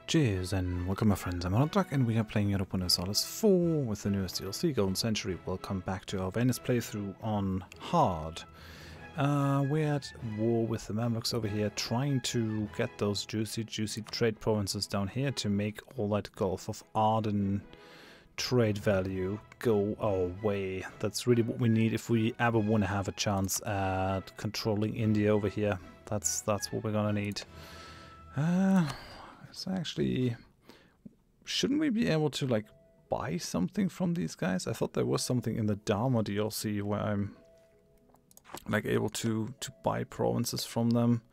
Cheers and welcome my friends, I'm Drak and we are playing Europa Universalis 4 with the newest DLC, Golden Century. Welcome back to our Venice playthrough on hard. We're at war with the Mamluks over here, trying to get those juicy trade provinces down here to make all that Gulf of Aden trade value go our way. That's really what we need if we ever want to have a chance at controlling India over here. That's what we're gonna need. It's actually, shouldn't we be able to like buy something from these guys? I thought there was something in the Dharma DLC where I'm like able to buy provinces from them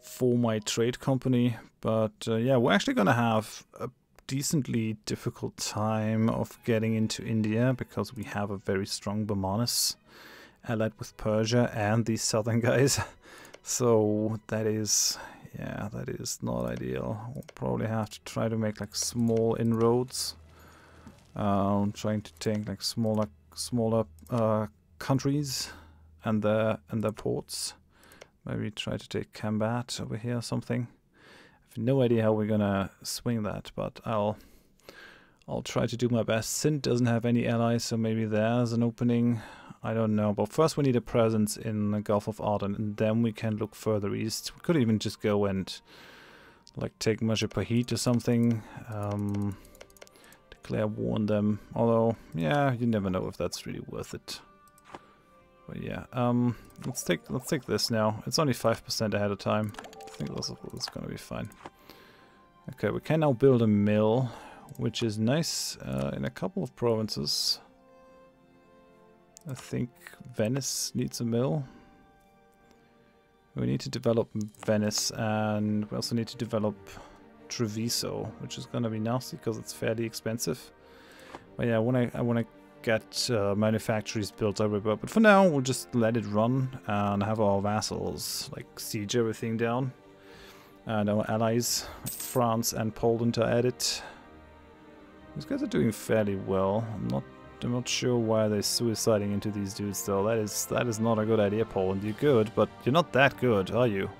for my trade company. But yeah, we're actually gonna have a decently difficult time of getting into India because we have a very strong Bermanis allied with Persia and these southern guys. So that is, yeah, that is not ideal. We'll probably have to try to make like small inroads. Trying to take like smaller countries and their ports. Maybe try to take Kambat over here or something. I have no idea how we're gonna swing that, but I'll try to do my best. Sindh doesn't have any allies, so maybe there's an opening. I don't know, but first we need a presence in the Gulf of Aden, and then we can look further east. We could even just go and like take Majapahit or something, declare war on them. Although, yeah, you never know if that's really worth it. But yeah, let's take this now. It's only 5% ahead of time. I think that's gonna be fine. Okay, we can now build a mill, which is nice in a couple of provinces. I think Venice needs a mill. We need to develop Venice, and we also need to develop Treviso, which is gonna be nasty because it's fairly expensive. But yeah, I wanna get manufactories built everywhere. But for now, we'll just let it run and have our vassals like siege everything down, and our allies, France and Poland, are at it. These guys are doing fairly well. I'm not sure why they're suiciding into these dudes though. That is not a good idea, Poland. You're good, but you're not that good, are you?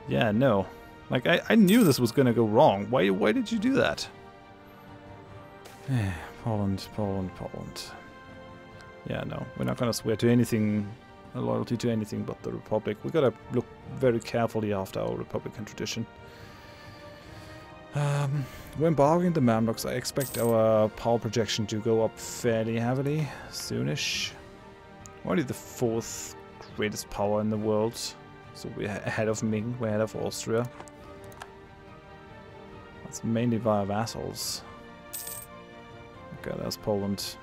Yeah, no. Like I knew this was gonna go wrong. Why did you do that? Poland. Yeah, no. We're not gonna swear to anything, loyalty to anything but the Republic. We gotta look very carefully after our Republican tradition. We're embargoing the Mamluks. I expect our power projection to go up fairly heavily soonish. We're only the 4th greatest power in the world, so we're ahead of Ming, we're ahead of Austria. That's mainly via vassals. Okay, there's Poland.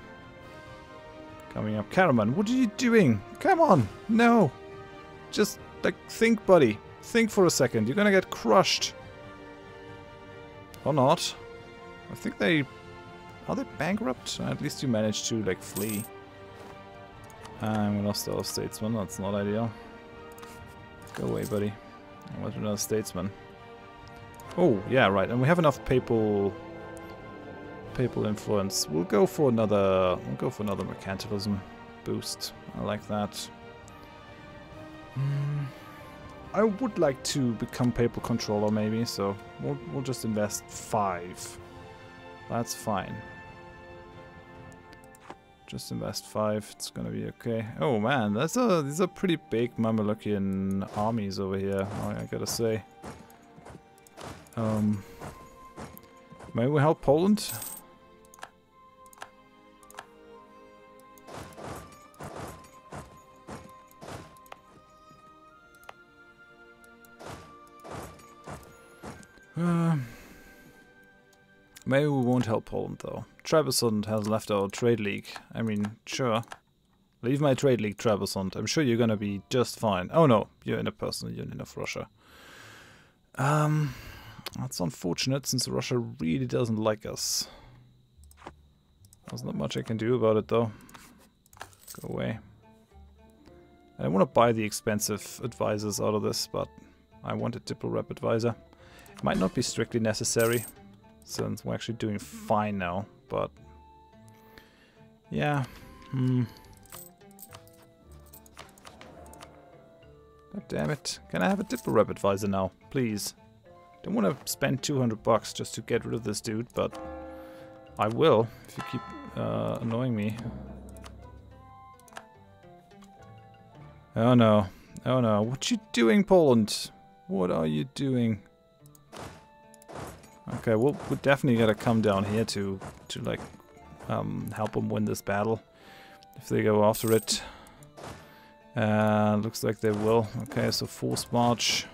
Coming up. Karaman, what are you doing? Come on! No! Just, like, think, buddy. Think for a second. You're gonna get crushed. Or not. I think they... Are they bankrupt? At least you managed to, like, flee. And we lost our statesman. That's not ideal. Go away, buddy. I want another statesman. Oh, yeah, right. And we have enough papal influence. We'll go for another mercantilism boost. I like that. I would like to become papal controller maybe, so we'll just invest 5. That's fine. Just invest 5, it's gonna be okay. Oh man, these are pretty big Mamelukian armies over here, I gotta say. May we help Poland? Maybe we won't help Poland though. Trebizond has left our trade league. I mean, sure. Leave my trade league, Trebizond. I'm sure you're gonna be just fine. Oh no, you're in a personal union of Russia. That's unfortunate since Russia really doesn't like us. There's not much I can do about it though. Go away. I don't want to buy the expensive advisors out of this, but I want a Diplo Rep advisor. It might not be strictly necessary, since we're actually doing fine now, but yeah. God damn it. Can I have a Diplo Rep advisor now, please? Don't want to spend 200 bucks just to get rid of this dude, but I will if you keep annoying me. Oh no. Oh no. What you doing, Poland? What are you doing? Okay, we're definitely gotta come down here to like help them win this battle if they go after it. Looks like they will. Okay, so forced march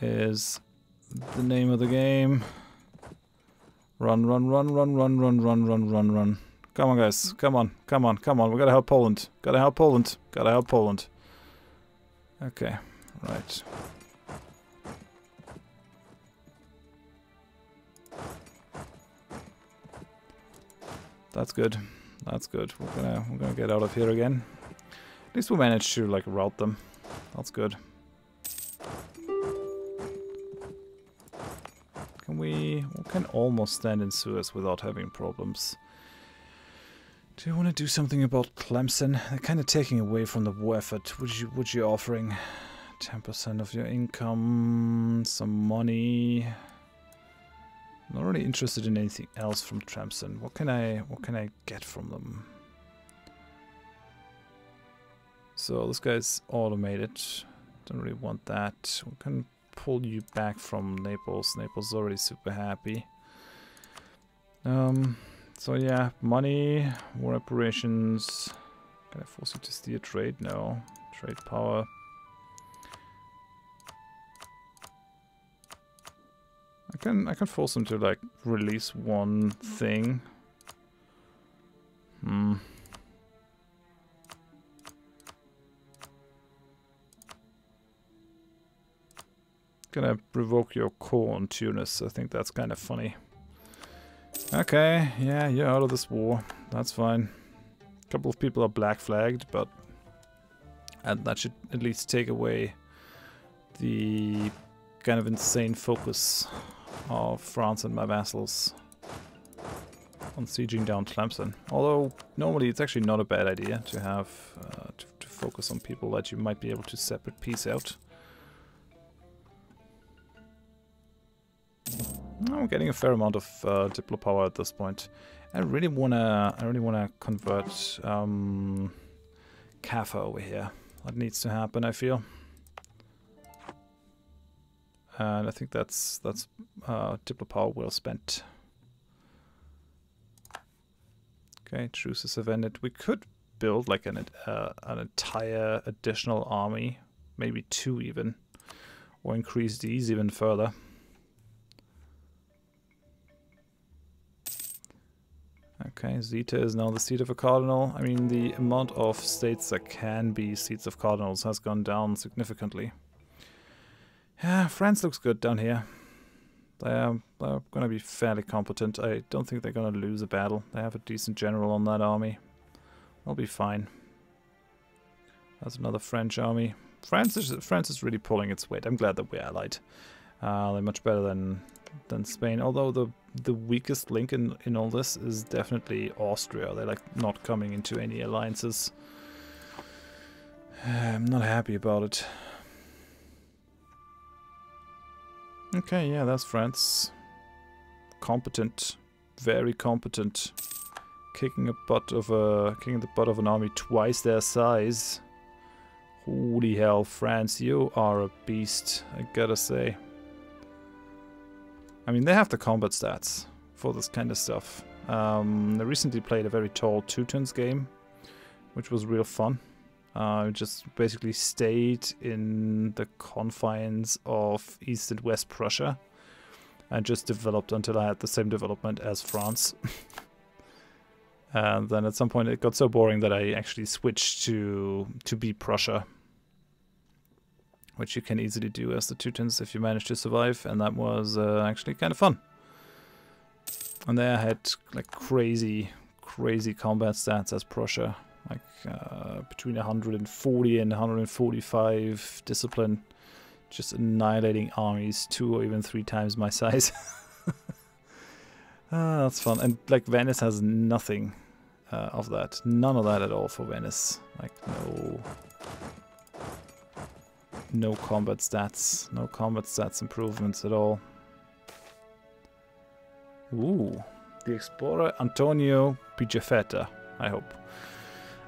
is the name of the game. Run, run, run, run, run, run, run, run, run, run. Come on, guys. Come on, come on, come on. We gotta help Poland. Gotta help Poland. Gotta help Poland. Okay, right. That's good. That's good. We're gonna get out of here again. At least we managed to like rout them. That's good. We can almost stand in Suez without having problems. Do you want to do something about Clemson? They're kind of taking away from the war effort. Would you offering 10% of your income, some money? I'm not really interested in anything else from Clemson. What can I get from them? So this guy's automated. Don't really want that. We can pull you back from Naples. Naples is already super happy. So yeah, money, war operations. Can I force you to steer trade? No. Trade power. I can force them to like release one thing. Gonna revoke your core on Tunis. I think that's kind of funny. Okay, yeah, you're out of this war. That's fine. A couple of people are black flagged, but that should at least take away the kind of insane focus of France and my vassals on sieging down Tlemcen. Although normally it's actually not a bad idea to have to focus on people that you might be able to separate peace out. I'm getting a fair amount of diplo power at this point. I really wanna convert Kaffa over here. That needs to happen, I feel. And I think that's diplo power well spent. Okay, truces have ended. We could build like an entire additional army, maybe two even, or increase these even further. Okay, Zeta is now the seat of a cardinal. I mean, the amount of states that can be seats of cardinals has gone down significantly. Yeah, France looks good down here. They're going to be fairly competent. I don't think they're going to lose a battle. They have a decent general on that army. They'll be fine. That's another French army. France is really pulling its weight. I'm glad that we're allied. They're much better than Spain, although the weakest link in all this is definitely Austria. They're like not coming into any alliances. I'm not happy about it. Okay, yeah, that's France. Competent, very competent. Kicking the butt of an army twice their size. Holy hell, France, you are a beast, I gotta say. I mean, they have the combat stats for this kind of stuff. They recently played a very tall Teutons game, which was real fun. Just basically stayed in the confines of East and West Prussia and just developed until I had the same development as France. And then at some point it got so boring that I actually switched to be Prussia, which you can easily do as the Teutons if you manage to survive, and that was actually kind of fun. And there I had like crazy combat stats as Prussia, like between 140 and 145 discipline, just annihilating armies 2 or even 3 times my size. That's fun. And like Venice has nothing of that, none of that at all for Venice. Like no. no combat stats. No combat stats improvements at all. Ooh. The explorer Antonio Pigafetta, I hope.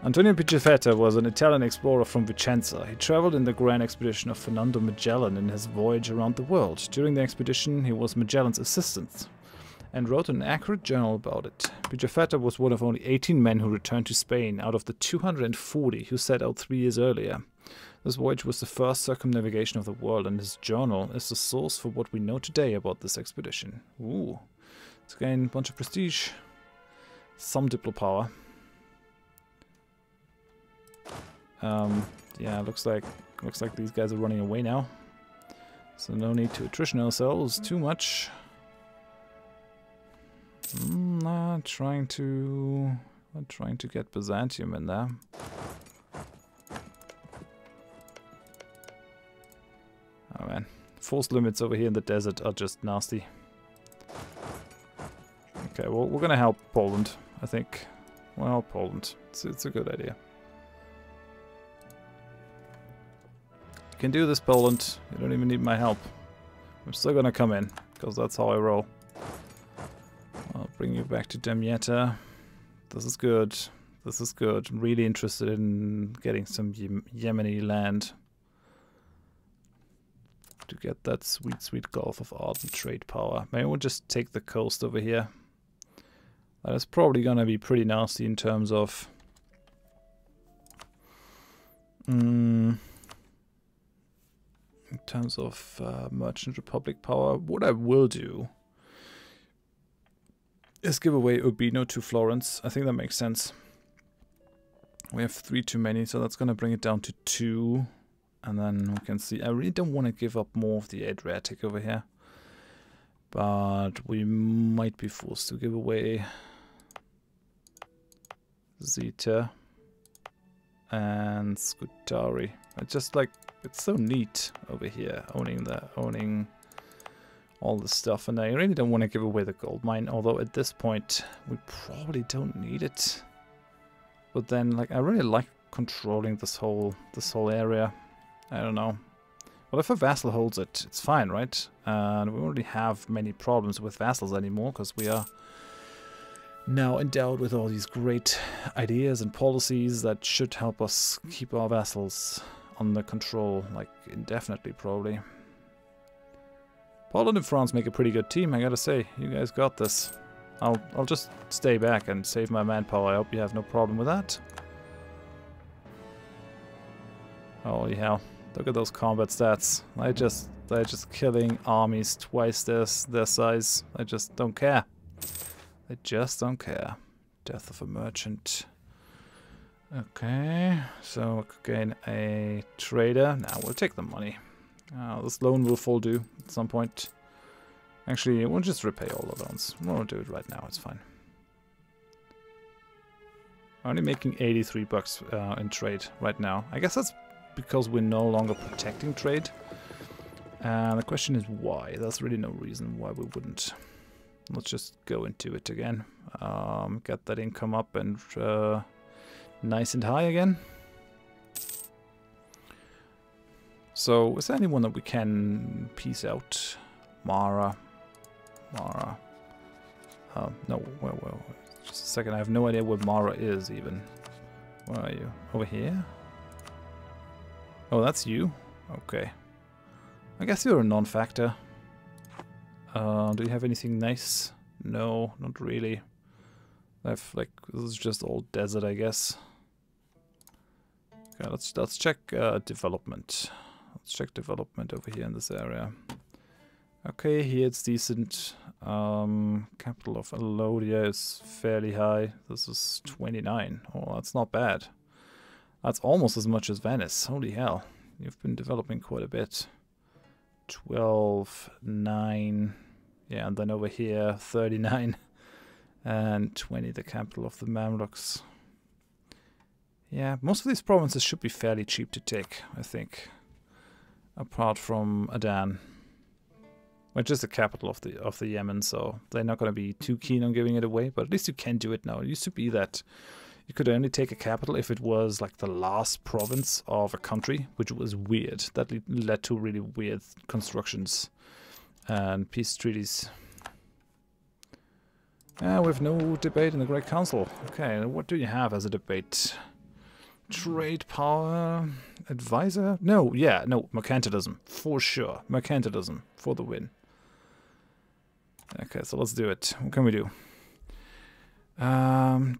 Antonio Pigafetta was an Italian explorer from Vicenza. He traveled in the grand expedition of Fernando Magellan in his voyage around the world. During the expedition, he was Magellan's assistant and wrote an accurate journal about it. Pigafetta was one of only 18 men who returned to Spain out of the 240 who set out 3 years earlier. This voyage was the first circumnavigation of the world, and his journal is the source for what we know today about this expedition. Ooh. Let's gain a bunch of prestige. Some diplo power. Yeah, looks like these guys are running away now. So no need to attrition ourselves too much. Not trying to get Byzantium in there. Oh man, force limits over here in the desert are just nasty. Okay, well we're gonna help Poland, I think. Well, Poland, it's a good idea. You can do this, Poland. You don't even need my help. I'm still gonna come in, because that's how I roll. I'll bring you back to Damietta. This is good. This is good. I'm really interested in getting some Yemeni land. To get that sweet, sweet Gulf of Aden trade power. Maybe we'll just take the coast over here. That is probably gonna be pretty nasty in terms of... Merchant Republic power. What I will do is give away Urbino to Florence. I think that makes sense. We have 3 too many, so that's going to bring it down to 2. And then we can see, I really don't want to give up more of the Adriatic over here. But we might be forced to give away Zeta and Scutari. I just like, it's so neat over here, owning all the stuff, and I really don't want to give away the gold mine, although at this point we probably don't need it. But then, like, I really like controlling this whole area. I don't know. Well, if a vassal holds it, it's fine, right? And we don't really have many problems with vassals anymore, because we are now endowed with all these great ideas and policies that should help us keep our vassals under control, like, indefinitely, probably. Poland and France make a pretty good team, I gotta say. You guys got this. I'll just stay back and save my manpower. I hope you have no problem with that. Holy hell. Look at those combat stats. They're just killing armies twice their size. I just don't care. I just don't care. Death of a merchant. Okay, so we could gain a trader. Now we'll take the money. This loan will fall due at some point. Actually, we'll just repay all the loans. We won't do it right now, it's fine. Only making 83 bucks in trade right now. I guess that's because we're no longer protecting trade. And the question is why. There's really no reason why we wouldn't. Let's just go into it again. Get that income up and nice and high again. So, is there anyone that we can piece out? Mara. No, well, just a second. I have no idea where Mara is, even. Where are you? Over here? Oh, that's you? Okay. I guess you're a non-factor. Do you have anything nice? No, not really. I've, like, this is just all desert, I guess. Okay, let's check development. Let's check development over here in this area. Okay, here it's decent. Capital of Alodia is fairly high. This is 29. Oh, that's not bad. That's almost as much as Venice. Holy hell. You've been developing quite a bit. 12, 9. Yeah, and then over here, 39. And 20, the capital of the Mamluks. Yeah, most of these provinces should be fairly cheap to take, I think. Apart from Adan, which is the capital of the Yemen, so they're not going to be too keen on giving it away, but at least you can do it now. It used to be that You could only take a capital if it was like the last province of a country, which was weird. That led to really weird constructions and peace treaties. We have no debate in the Great Council. Okay, what do you have as a debate? Trade power, advisor? No, yeah, no, mercantilism, for sure. Mercantilism, for the win. Okay, so let's do it. What can we do?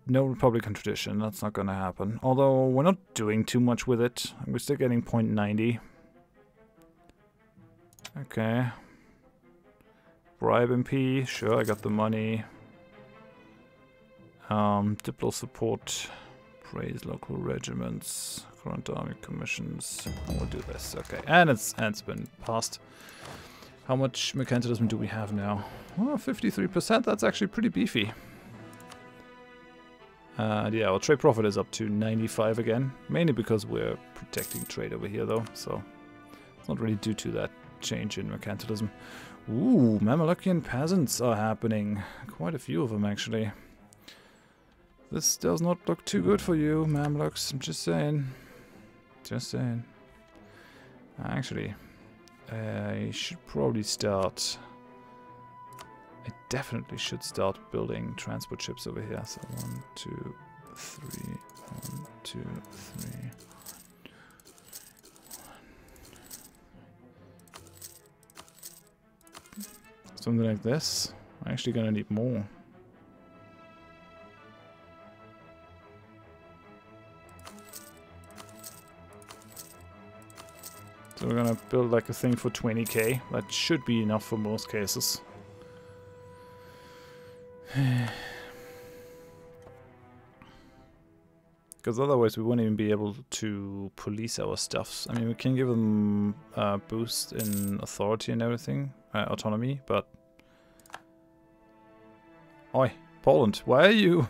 No Republican tradition, that's not gonna happen. Although, we're not doing too much with it. We're still getting 0.90. Okay. Bribe MP, sure, I got the money. Diplo support, praise local regiments, current army commissions. We'll do this, okay. And it's been passed. How much mercantilism do we have now? Oh, 53%, that's actually pretty beefy. Yeah, our trade profit is up to 95 again, mainly because we're protecting trade over here though, so it's not really due to that change in mercantilism. Ooh, Mamelukian peasants are happening. Quite a few of them actually. This does not look too good for you, Mamluks. I'm just saying. Just saying. Actually, I should probably start... I definitely should start building transport ships over here. So 1, 2, 3, 1, 2, 3. Something like this. I'm actually gonna need more. So we're gonna build like a thing for 20k. That should be enough for most cases. Because otherwise we won't even be able to police our stuffs. I mean, we can give them a boost in authority and everything, autonomy, but... Oi, Poland, why are you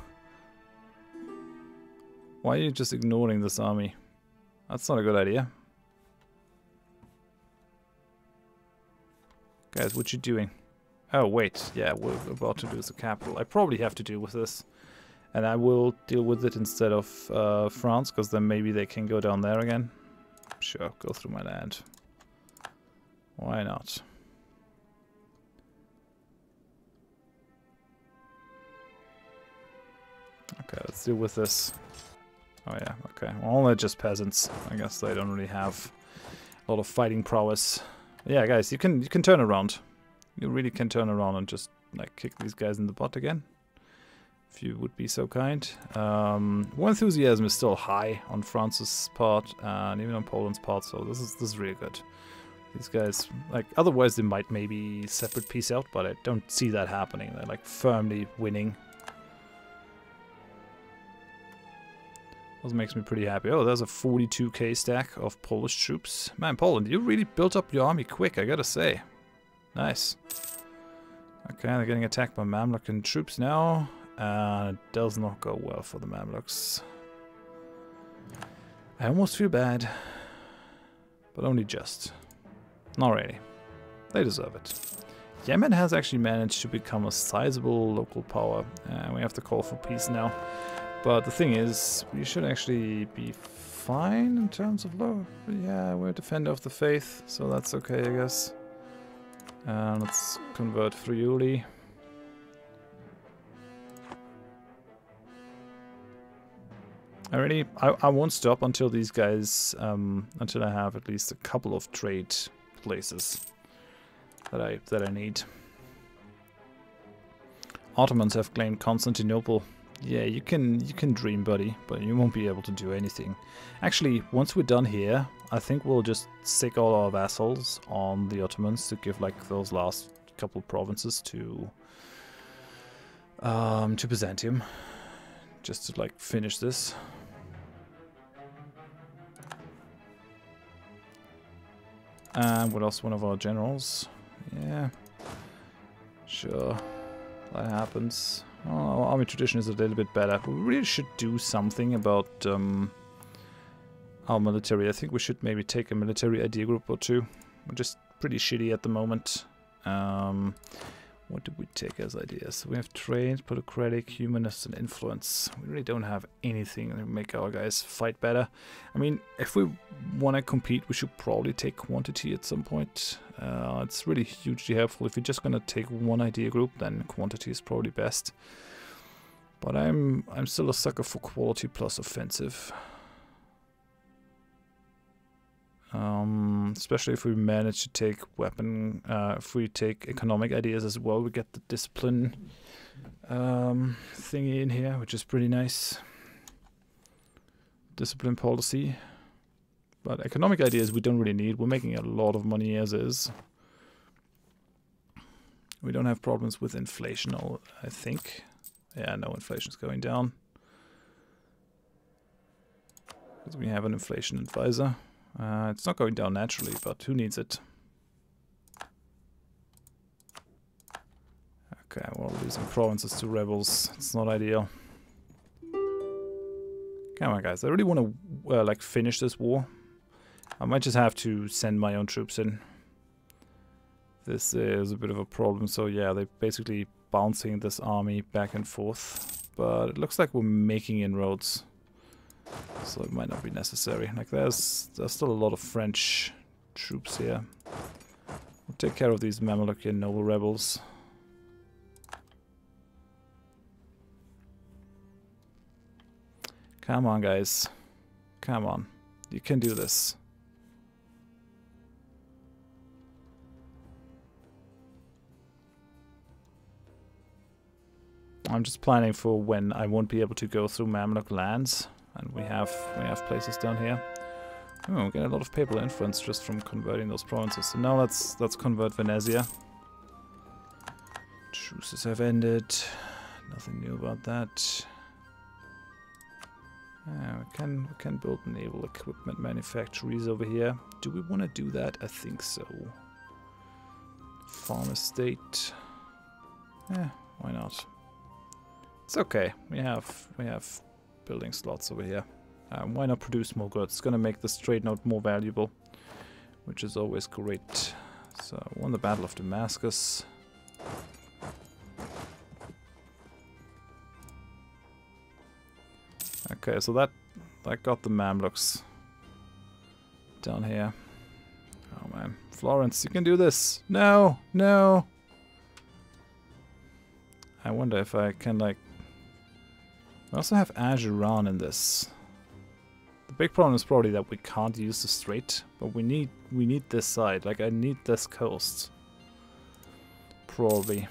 just ignoring this army? That's not a good idea. Guys, what you doing? Oh, wait. Yeah, we're about to lose the capital. I probably have to deal with this. And I will deal with it instead of France, because then maybe they can go down there again. Sure, go through my land. Why not? Okay, let's deal with this. Oh yeah, okay. Well, they're just peasants. I guess they don't really have a lot of fighting prowess. Yeah, guys, you can turn around. You really can turn around and just like kick these guys in the butt again, if you would be so kind. War enthusiasm is still high on France's part and even on Poland's part, so this is really good. These guys, like, otherwise they might maybe separate peace out, but I don't see that happening. They're like firmly winning. This makes me pretty happy. Oh, there's a 42k stack of Polish troops. Man, Poland, you really built up your army quick, I gotta say. Nice. Okay, they're getting attacked by Mamlukan troops now. And it does not go well for the Mamluks. I almost feel bad. But only just. Not really. They deserve it. Yemen has actually managed to become a sizable local power. And we have to call for peace now. But the thing is, we should actually be fine in terms of law. Yeah, we're a defender of the faith, so that's okay, I guess. Let's convert Friuli. I won't stop until these guys, until I have at least a couple of trade places that I need. Ottomans have claimed Constantinople. Yeah, you can dream, buddy, but you won't be able to do anything. Actually, once we're done here, I think we'll just stick all our vassals on the Ottomans to give like those last couple provinces to Byzantium, just to like finish this. And what else? One of our generals. Yeah, sure, that happens. Oh, our army tradition is a little bit better. We really should do something about our military. I think we should maybe take a military idea group or two. We're just pretty shitty at the moment. What do we take as ideas? We have trade, plutocratic, humanist, and influence. We really don't have anything to make our guys fight better. I mean, if we want to compete, we should probably take quantity at some point. It's really hugely helpful. If you're just going to take one idea group, then quantity is probably best. But I'm still a sucker for quality plus offensive. Especially if we manage to take weapon, if we take economic ideas as well, we get the discipline thingy in here, which is pretty nice. Discipline policy. But economic ideas we don't really need. We're making a lot of money as is. We don't have problems with inflation, I think. Yeah, no, inflation's going down. Because we have an inflation advisor. It's not going down naturally, but who needs it? Okay, well, losing provinces to rebels, it's not ideal. Come on, guys, I really want to like finish this war. I might just have to send my own troops in. This is a bit of a problem, so yeah, they're basically bouncing this army back and forth. But it looks like we're making inroads. So it might not be necessary. Like there's still a lot of French troops here. We'll take care of these Mamelukian noble rebels. Come on, guys. Come on. You can do this. I'm just planning for when I won't be able to go through Mamluk lands. And we have places down here. Oh, we get a lot of papal influence just from converting those provinces. So now let's convert Venezia. Truces have ended. Nothing new about that. We can build naval equipment manufactories over here. Do we want to do that? I think so. Farm estate. Yeah, why not? It's okay. We have building slots over here. Why not produce more goods? It's gonna make this trade node more valuable, which is always great. So, won the Battle of Damascus. Okay, so that got the Mamluks down here. Oh man, Florence, you can do this. No, no. I wonder if I can like. We also have Ajuran in this. The big problem is probably that we can't use the strait, but we need this side. Like I need this coast. Probably.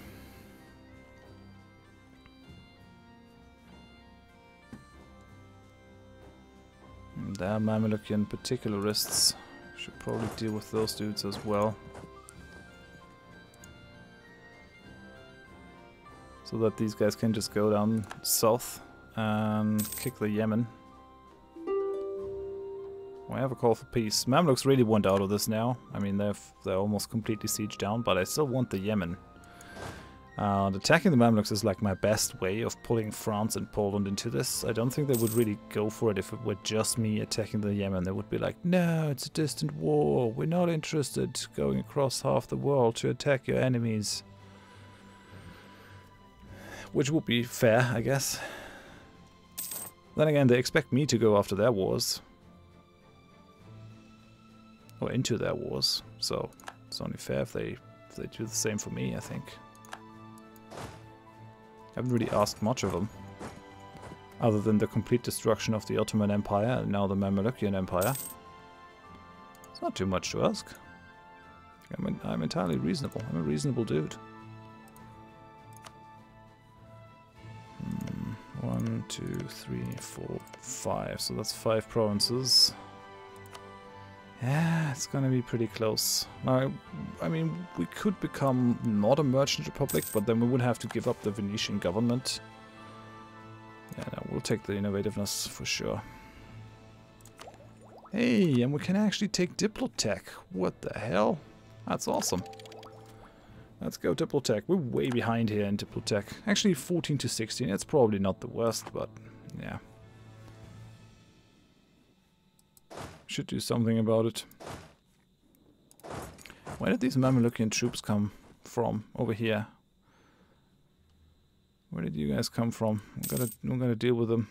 And there are Mamelukian particularists. Should probably deal with those dudes as well. So that these guys can just go down south and kick the Yemen. We have a call for peace. Mamluks really want out of this now. I mean, they're almost completely sieged down, but I still want the Yemen. Attacking the Mamluks is like my best way of pulling France and Poland into this. I don't think they would really go for it if it were just me attacking the Yemen. They would be like, no, it's a distant war. We're not interested going across half the world to attack your enemies. Which would be fair, I guess. Then again, they expect me to go after their wars. Or into their wars. So it's only fair if they do the same for me, I think. Haven't really asked much of them. Other than the complete destruction of the Ottoman Empire and now the Mamelukian Empire. It's not too much to ask. I'm entirely reasonable. I'm a reasonable dude. 1, 2, 3, 4, 5. So that's 5 provinces. Yeah, it's gonna be pretty close. Now, I mean, we could become not a merchant republic, but then we would have to give up the Venetian government. Yeah, no, we'll take the innovativeness for sure. Hey, and we can actually take Diplotech. What the hell? That's awesome. Let's go Diplotech. We're way behind here in Diplotech. Actually, 14 to 16. It's probably not the worst, but yeah. Should do something about it. Where did these Mamelukian troops come from? Over here. Where did you guys come from? I'm gonna deal with them.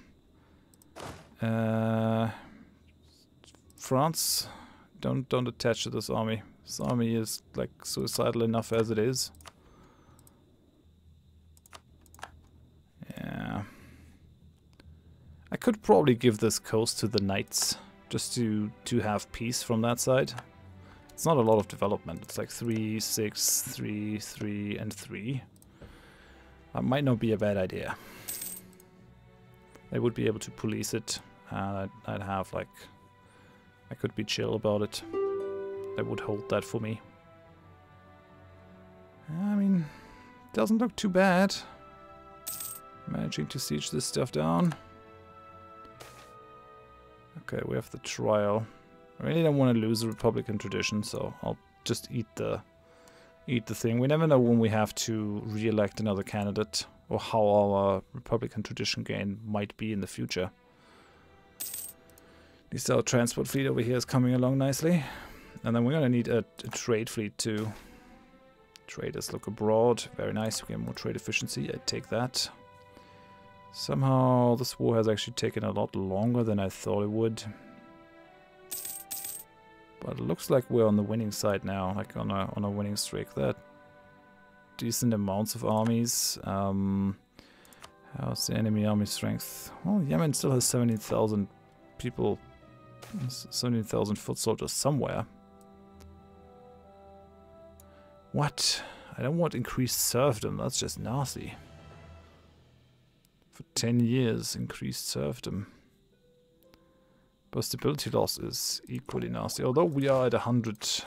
France, don't attach to this army. This army is like suicidal enough as it is. Yeah. I could probably give this coast to the knights, just to have peace from that side. It's not a lot of development. It's like 3, 6, 3, 3, and 3. That might not be a bad idea. They would be able to police it, and I'd have like... I could be chill about it. They would hold that for me. I mean, doesn't look too bad. Managing to siege this stuff down. Okay, we have the trial. I really don't want to lose the Republican tradition, so I'll just eat the thing. We never know when we have to re-elect another candidate, or how our Republican tradition gain might be in the future. At least our transport fleet over here is coming along nicely. And then we're gonna need a trade fleet too. Traders look abroad. Very nice. We get more trade efficiency. I take that. Somehow this war has actually taken a lot longer than I thought it would. But it looks like we're on the winning side now, like on a winning streak. That decent amounts of armies. How's the enemy army strength? Well, Yemen still has 17,000 people, 17,000 foot soldiers somewhere. What? I don't want increased serfdom. That's just nasty. For 10 years, increased serfdom. But stability loss is equally nasty. Although we are at 100.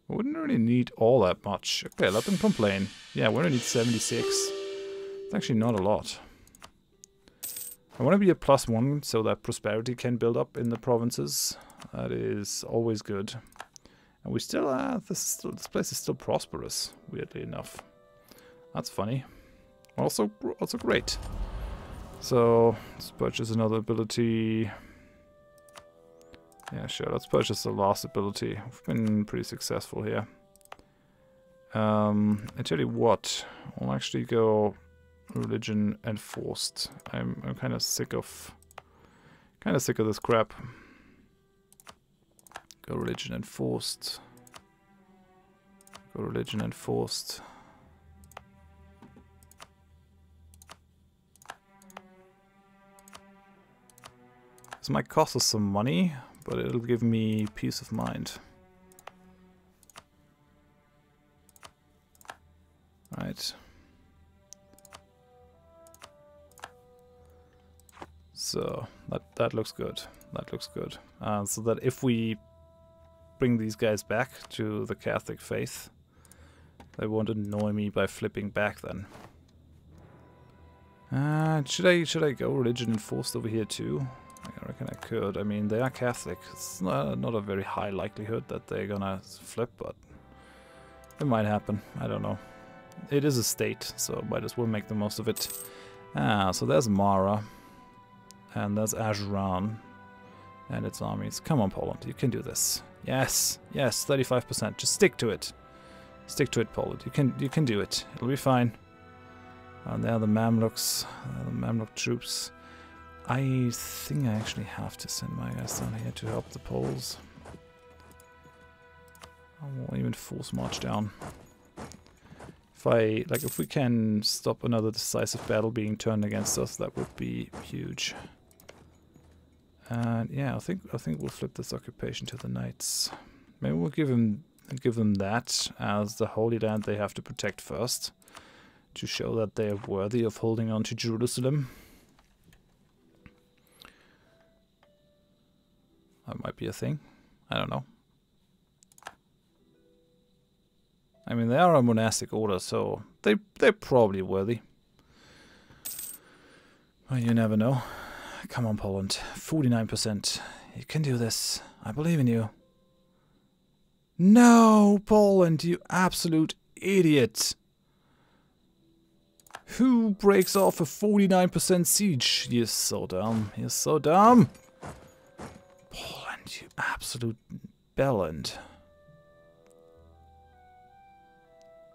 We wouldn't really need all that much. Okay, let them complain. Yeah, we only need 76. It's actually not a lot. I want to be a +1 so that prosperity can build up in the provinces. That is always good. And we still, this place is still prosperous, weirdly enough. That's funny. Also great. So, let's purchase another ability. Yeah, sure, let's purchase the last ability. We've been pretty successful here. I tell you what, I'll actually go religion enforced. I'm kind of sick of this crap. Go religion enforced. Go religion enforced. This might cost us some money, but it'll give me peace of mind. Right. So that looks good. That looks good. So that if we bring these guys back to the Catholic faith, they won't annoy me by flipping back then. Should I go religion enforced over here too? I reckon I could. I mean, they are Catholic. It's not a very high likelihood that they're gonna flip, but it might happen. I don't know. It is a state, so might as well make the most of it. So there's Mara. And there's Ajuran. And its armies. Come on, Poland. You can do this. Yes. Yes, 35%. Just stick to it. Stick to it, Poland. You can do it. It'll be fine. And there are the Mamluks. The Mamluk troops. I think I actually have to send my guys down here to help the Poles. I won't even force march down. If we can stop another decisive battle being turned against us, that would be huge. And yeah, I think we'll flip this occupation to the Knights. Maybe we'll give them that as the Holy Land they have to protect first, to show that they are worthy of holding on to Jerusalem. That might be a thing. I don't know. I mean, they are a monastic order, so they're probably worthy. Well, you never know. Come on, Poland. 49%. You can do this. I believe in you. No, Poland, you absolute idiot. Who breaks off a 49% siege? You're so dumb. You're so dumb. Poland, you absolute bellend.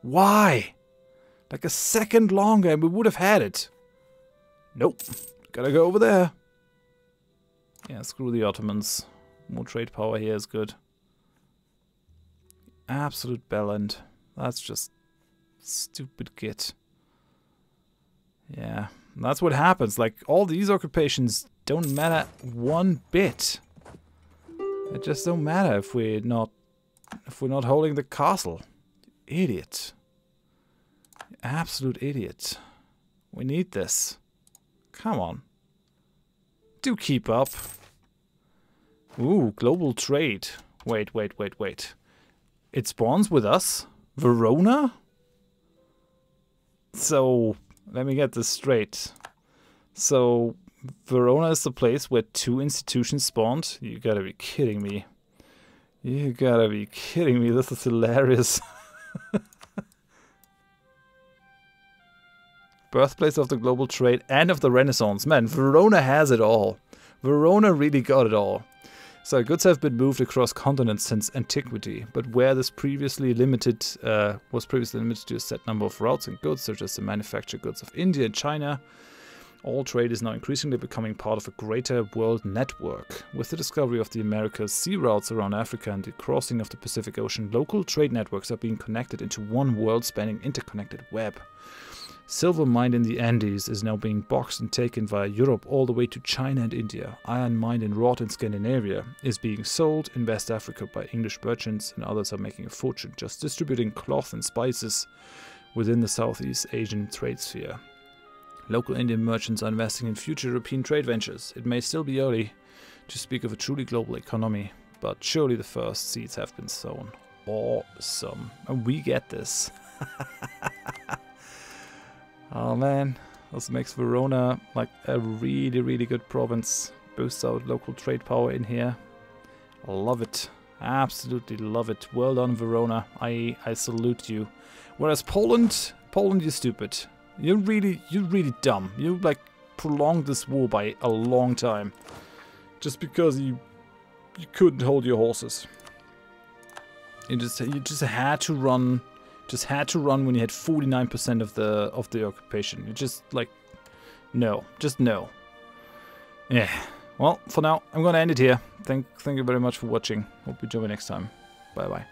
Why? Like a second longer and we would have had it. Nope. Gotta go over there. Yeah, screw the Ottomans. More trade power here is good. Absolute bellend. That's just stupid git. Yeah, that's what happens. Like, all these occupations don't matter one bit. It just don't matter if we're not holding the castle. Idiot. Absolute idiot. We need this. Come on. Do keep up. Ooh, global trade. Wait. It spawns with us? Verona? So, let me get this straight. So, Verona is the place where 2 institutions spawned? You gotta be kidding me. You gotta be kidding me. This is hilarious. Birthplace of the global trade and of the Renaissance. Man, Verona has it all. Verona really got it all. So goods have been moved across continents since antiquity, but where this was previously limited to a set number of routes and goods, such as the manufactured goods of India and China, all trade is now increasingly becoming part of a greater world network. With the discovery of the Americas, sea routes around Africa and the crossing of the Pacific Ocean, local trade networks are being connected into one world-spanning interconnected web. Silver mined in the Andes is now being boxed and taken via Europe all the way to China and India. Iron mined and wrought in Scandinavia is being sold in West Africa by English merchants, and others are making a fortune just distributing cloth and spices within the Southeast Asian trade sphere. Local Indian merchants are investing in future European trade ventures. It may still be early to speak of a truly global economy, but surely the first seeds have been sown. Awesome. And we get this. Oh man, this makes Verona like a really, really good province. Boosts out local trade power in here. I love it. Absolutely love it. Well done, Verona. I salute you. Whereas Poland, you're stupid. You're really dumb. You like prolonged this war by a long time. Just because you couldn't hold your horses. You just had to run. Just had to run when you had 49% of the occupation. You just like no. Just no. Yeah. Well, for now, I'm gonna end it here. Thank you very much for watching. Hope you join me next time. Bye bye.